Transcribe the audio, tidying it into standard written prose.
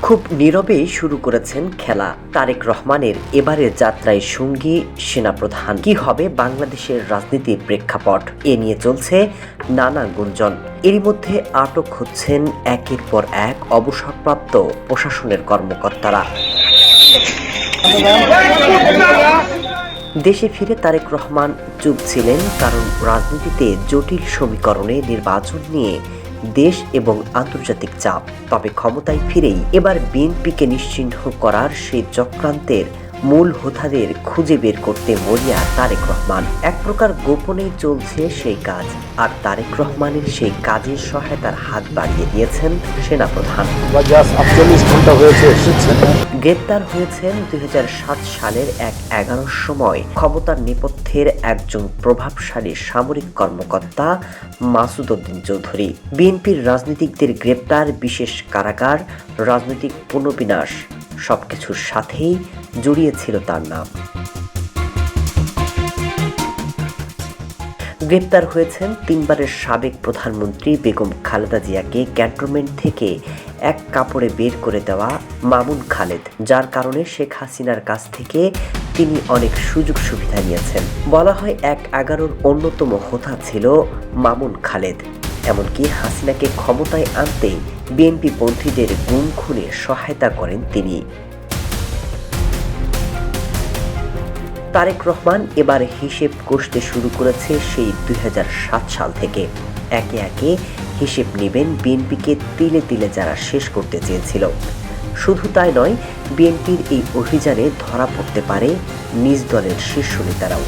খুব নীরবেই শুরু করেছেন খেলা তারেক রহমানের এবারের যাত্রায় সঙ্গী সেনাপ্রধান। কি হবে বাংলাদেশের রাজনীতির প্রেক্ষাপট, এ নিয়ে চলছে নানা গুঞ্জন। এরই মধ্যে আটক হচ্ছেন একের পর এক অবসরপ্রাপ্ত প্রশাসনের কর্মকর্তারা। দেশে ফিরে তারেক রহমান চুপ ছিলেন, কারণ রাজনীতিতে জটিল সমীকরণে নির্বাচন নিয়ে দেশ এবং আন্তর্জাতিক চাপ। তবে ক্ষমতায় ফিরেই এবার বিএনপিকে নিশ্চিহ্ন করার সেই চক্রান্তের মূল হোতাদের খুঁজে বের করতে মরিয়া তারেক রহমান। এক প্রকার গোপনেই চলছে সেই কাজ, আর তারেক রহমানের সেই কাজের সহায়তার হাত বাড়িয়ে দিয়েছেন সেনাপ্রধান। গ্রেপ্তার হয়েছেন 2007 সালের 11 সময় ক্ষমতার নেপথ্যের একজন প্রভাবশালী সামরিক কর্মকর্তা মাসুদ উদ্দিন চৌধুরী। বিএনপির রাজনীতিকদের গ্রেপ্তার, বিশেষ কারাগার, রাজনৈতিক পুনর্বিন্যাস সবকিছুর সাথেই জড়িয়ে ছিল তার নাম। গ্রেপ্তার হয়েছেন তিনবারের সাবেক প্রধানমন্ত্রী বেগম খালেদা জিয়াকে ক্যান্টনমেন্ট থেকে এক কাপড়ে বের করে দেওয়া মামুন খালেদ, যার কারণে শেখ হাসিনার কাছ থেকে তিনি অনেক সুযোগ সুবিধা নিয়েছেন। বলা হয় 11-র অন্যতম হোতা ছিল মামুন খালেদ। এমনকি হাসিনাকে ক্ষমতায় আনতে বিএনপি পন্থীদের গুম খুনে সহায়তা করেন তিনি। তারেক রহমান এবার হিসেব কষতে শুরু করেছে সেই 2007 সাল থেকে। একে একে হিসেব নেবেন বিএনপিকে তিলে তিলে যারা শেষ করতে চেয়েছিল। শুধু তাই নয়, বিএনপির এই অভিযানে ধরা পড়তে পারে নিজ দলের শীর্ষ নেতারাও।